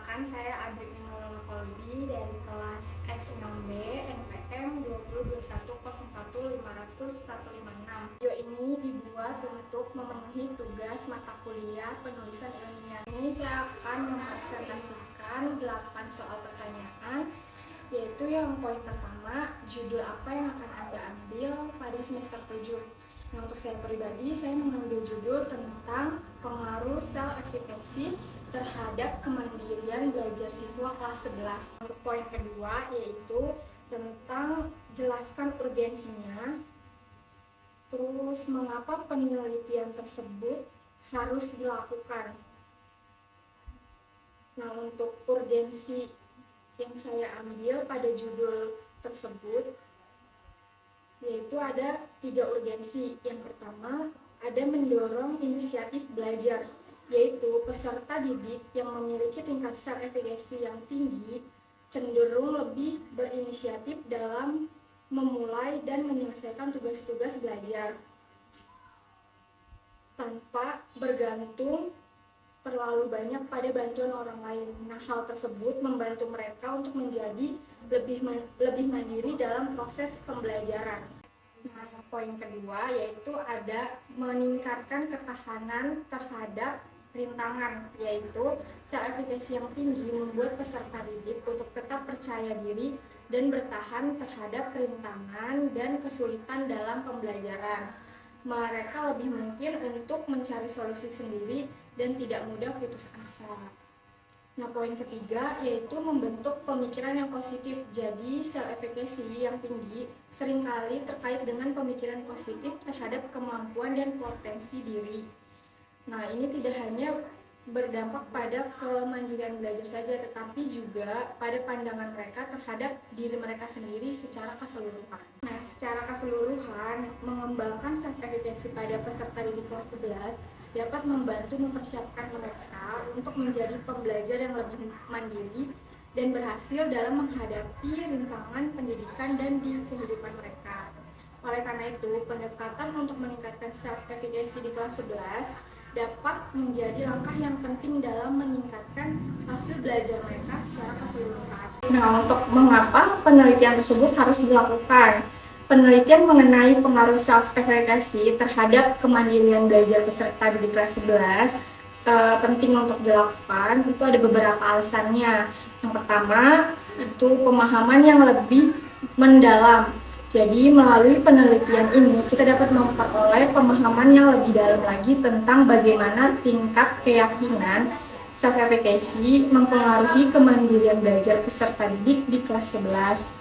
Perkenalkan, saya Adrik Nurul Kolbi dari kelas X6B NPM 202101500156. Video ini dibuat untuk memenuhi tugas mata kuliah penulisan ilmiah. Ini saya akan mempresentasikan 8 soal pertanyaan, yaitu yang poin pertama, judul apa yang akan Anda ambil pada semester 7. Nah, untuk saya pribadi, saya mengambil judul tentang pengaruh self-efficacy terhadap kemandirian belajar siswa kelas 11. Untuk poin kedua yaitu tentang jelaskan urgensinya, terus mengapa penelitian tersebut harus dilakukan. Nah, untuk urgensi yang saya ambil pada judul tersebut yaitu ada 3 urgensi. Yang pertama, ada mendorong inisiatif belajar, yaitu peserta didik yang memiliki tingkat self-efficacy yang tinggi cenderung lebih berinisiatif dalam memulai dan menyelesaikan tugas-tugas belajar tanpa bergantung terlalu banyak pada bantuan orang lain. Nah, hal tersebut membantu mereka untuk menjadi lebih mandiri dalam proses pembelajaran. Nah, yang poin kedua yaitu ada meningkatkan ketahanan terhadap rintangan, yaitu self-efficacy yang tinggi membuat peserta didik untuk tetap percaya diri dan bertahan terhadap rintangan dan kesulitan dalam pembelajaran. Mereka lebih mungkin untuk mencari solusi sendiri dan tidak mudah putus asa. Nah, poin ketiga yaitu membentuk pemikiran yang positif. Jadi, self-efficacy yang tinggi seringkali terkait dengan pemikiran positif terhadap kemampuan dan potensi diri. Nah, ini tidak hanya berdampak pada kemandirian belajar saja, tetapi juga pada pandangan mereka terhadap diri mereka sendiri secara keseluruhan. Nah, secara keseluruhan, mengembangkan self-efficacy pada peserta didik kelas 11 dapat membantu mempersiapkan mereka untuk menjadi pembelajar yang lebih mandiri dan berhasil dalam menghadapi rintangan pendidikan dan di kehidupan mereka. Oleh karena itu, pendekatan untuk meningkatkan self-efficacy di kelas 11 dapat menjadi langkah yang penting dalam meningkatkan hasil belajar mereka secara keseluruhan. Nah, untuk mengapa penelitian tersebut harus dilakukan? Penelitian mengenai pengaruh self-efficacy terhadap kemandirian belajar peserta di kelas 11 penting untuk dilakukan. Itu ada beberapa alasannya. Yang pertama, itu pemahaman yang lebih mendalam. Jadi, melalui penelitian ini, kita dapat memperoleh pemahaman yang lebih dalam lagi tentang bagaimana tingkat keyakinan self-efficacy mempengaruhi kemandirian belajar peserta didik di kelas 11.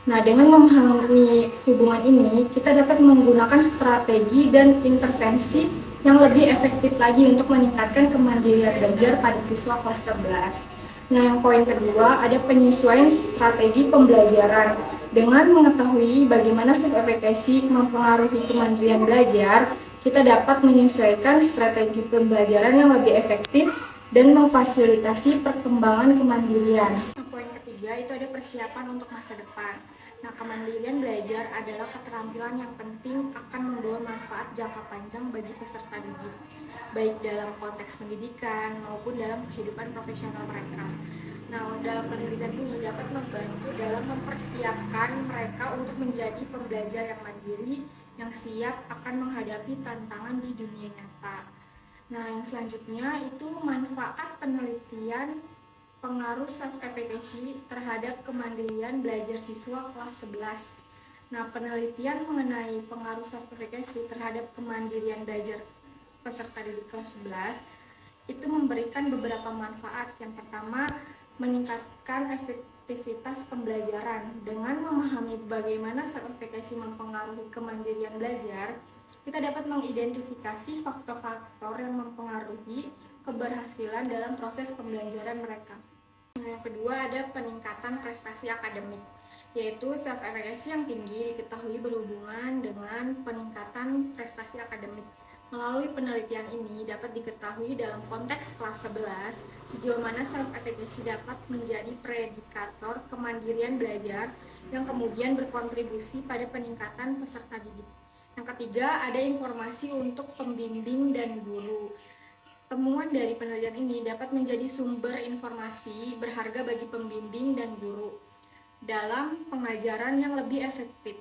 Nah, dengan memahami hubungan ini, kita dapat menggunakan strategi dan intervensi yang lebih efektif lagi untuk meningkatkan kemandirian belajar pada siswa kelas 11. Nah, yang poin kedua, ada penyesuaian strategi pembelajaran. Dengan mengetahui bagaimana self-efficacy mempengaruhi kemandirian belajar, kita dapat menyesuaikan strategi pembelajaran yang lebih efektif dan memfasilitasi perkembangan kemandirian. Nah, poin ketiga itu ada persiapan untuk masa depan. Nah, kemandirian belajar adalah keterampilan yang penting akan membawa manfaat jangka panjang bagi peserta didik, baik dalam konteks pendidikan maupun dalam kehidupan profesional mereka. Nah, dalam penelitian ini dapat membantu dalam mempersiapkan mereka untuk menjadi pembelajar yang mandiri, yang siap akan menghadapi tantangan di dunia nyata. Nah, yang selanjutnya itu manfaat penelitian pengaruh self-efficacy terhadap kemandirian belajar siswa kelas 11. Nah, penelitian mengenai pengaruh self-efficacy terhadap kemandirian belajar peserta didik kelas 11 itu memberikan beberapa manfaat. Yang pertama, meningkatkan efektivitas pembelajaran. Dengan memahami bagaimana self-efficacy mempengaruhi kemandirian belajar, kita dapat mengidentifikasi faktor-faktor yang mempengaruhi keberhasilan dalam proses pembelajaran mereka. Yang kedua, ada peningkatan prestasi akademik, yaitu self-efficacy yang tinggi diketahui berhubungan dengan peningkatan prestasi akademik. Melalui penelitian ini dapat diketahui dalam konteks kelas 11 sejauh mana self-efficacy dapat menjadi predikator kemandirian belajar yang kemudian berkontribusi pada peningkatan peserta didik. Yang ketiga, ada informasi untuk pembimbing dan guru. Temuan dari penelitian ini dapat menjadi sumber informasi berharga bagi pembimbing dan guru dalam pengajaran yang lebih efektif.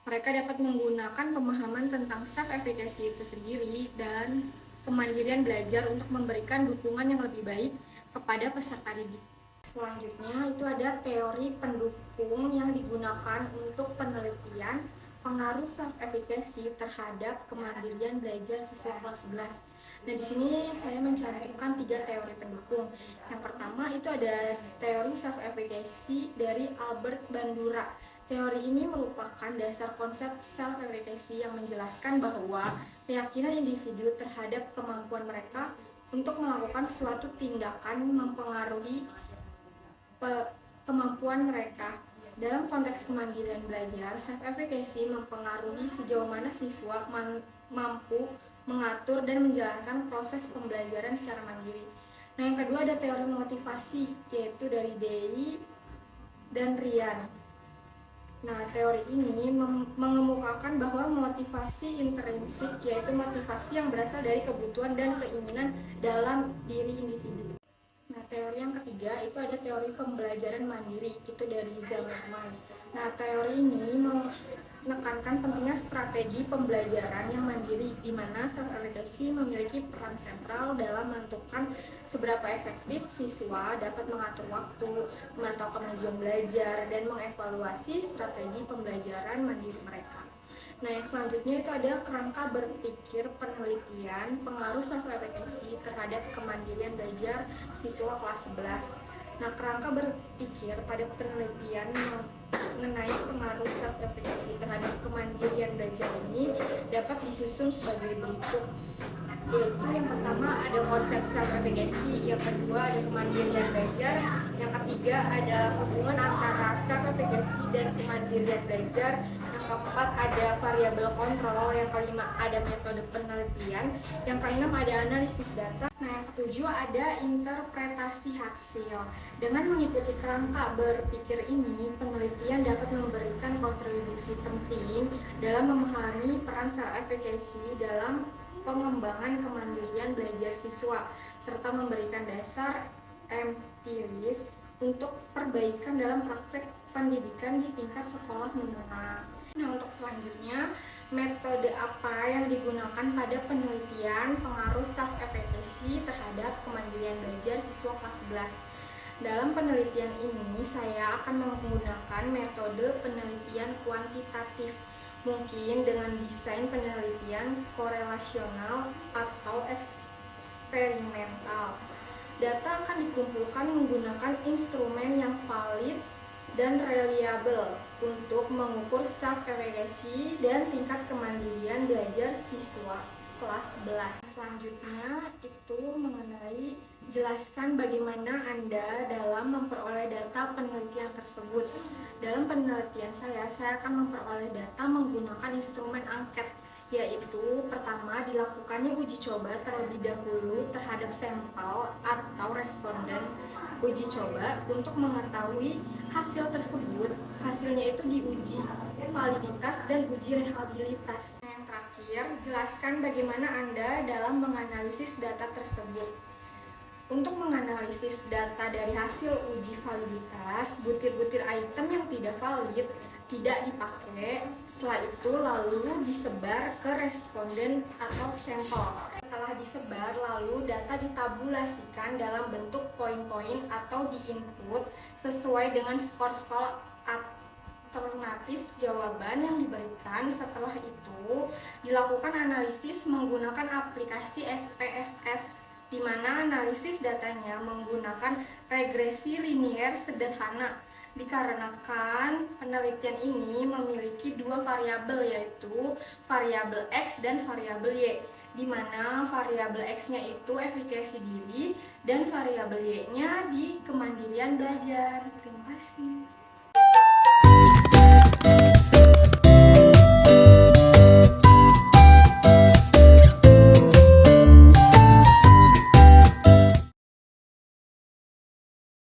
Mereka dapat menggunakan pemahaman tentang self-efficacy itu sendiri dan kemandirian belajar untuk memberikan dukungan yang lebih baik kepada peserta didik. Selanjutnya itu ada teori pendukung yang digunakan untuk penelitian pengaruh self-efficacy terhadap kemandirian belajar siswa kelas 11. Nah, di sini saya mencantumkan 3 teori pendukung. Yang pertama itu ada teori self-efficacy dari Albert Bandura. Teori ini merupakan dasar konsep self-efficacy yang menjelaskan bahwa keyakinan individu terhadap kemampuan mereka untuk melakukan suatu tindakan mempengaruhi kemampuan mereka. Dalam konteks kemandirian belajar, self-efficacy mempengaruhi sejauh mana siswa mampu mengatur dan menjalankan proses pembelajaran secara mandiri. Nah, yang kedua ada teori motivasi, yaitu dari Day dan Ryan. Nah, teori ini mengemukakan bahwa motivasi intrinsik, yaitu motivasi yang berasal dari kebutuhan dan keinginan dalam diri individu. Nah, teori yang ketiga itu ada teori pembelajaran mandiri, itu dari Zimmerman. Nah, teori ini menekankan pentingnya strategi pembelajaran yang mandiri, di mana self-efficacy memiliki peran sentral dalam menentukan seberapa efektif siswa dapat mengatur waktu, memantau kemajuan belajar, dan mengevaluasi strategi pembelajaran mandiri mereka. Nah, yang selanjutnya itu ada kerangka berpikir penelitian pengaruh self-efficacy terhadap kemandirian belajar siswa kelas 11. Nah, kerangka berpikir pada penelitian mengenai pengaruh self-efficacy terhadap kemandirian belajar ini dapat disusun sebagai berikut, yaitu yang pertama ada konsep self-efficacy, yang kedua ada kemandirian belajar, yang ketiga ada hubungan antara self-efficacy dan kemandirian belajar, yang keempat ada variabel kontrol, yang kelima ada metode penelitian, yang keenam ada analisis data. Nah, yang ketujuh ada interpretasi hasil. Dengan mengikuti kerangka berpikir ini, penelitian dapat memberikan kontribusi penting dalam memahami peran self-efficacy dalam pengembangan kemandirian belajar siswa, serta memberikan dasar empiris untuk perbaikan dalam praktek pendidikan di tingkat sekolah menengah. Nah, untuk selanjutnya, metode apa yang digunakan pada penelitian pengaruh self-efficacy terhadap kemandirian belajar siswa kelas 11? Dalam penelitian ini, saya akan menggunakan metode penelitian kuantitatif, mungkin dengan desain penelitian korelasional atau eksperimental. Data akan dikumpulkan menggunakan instrumen yang valid dan reliable untuk mengukur self-efficacy dan tingkat kemandirian belajar siswa kelas 11. Selanjutnya itu mengenai jelaskan bagaimana Anda dalam memperoleh data penelitian tersebut. Dalam penelitian saya akan memperoleh data menggunakan instrumen angket, yaitu pertama dilakukannya uji coba terlebih dahulu terhadap sampel atau responden uji coba untuk mengetahui hasil tersebut. Hasilnya itu diuji validitas dan uji reliabilitas. Yang terakhir, jelaskan bagaimana Anda dalam menganalisis data tersebut. Untuk menganalisis data dari hasil uji validitas, butir-butir item yang tidak valid tidak dipakai. Setelah itu lalu disebar ke responden atau sampel. Setelah disebar, lalu data ditabulasikan dalam bentuk poin-poin atau diinput sesuai dengan skor-skor alternatif jawaban yang diberikan. Setelah itu dilakukan analisis menggunakan aplikasi SPSS, di mana analisis datanya menggunakan regresi linier sederhana, dikarenakan penelitian ini memiliki dua variabel, yaitu variabel X dan variabel Y, di mana variabel X-nya itu efikasi diri dan variabel Y-nya di kemandirian belajar. Terima kasih.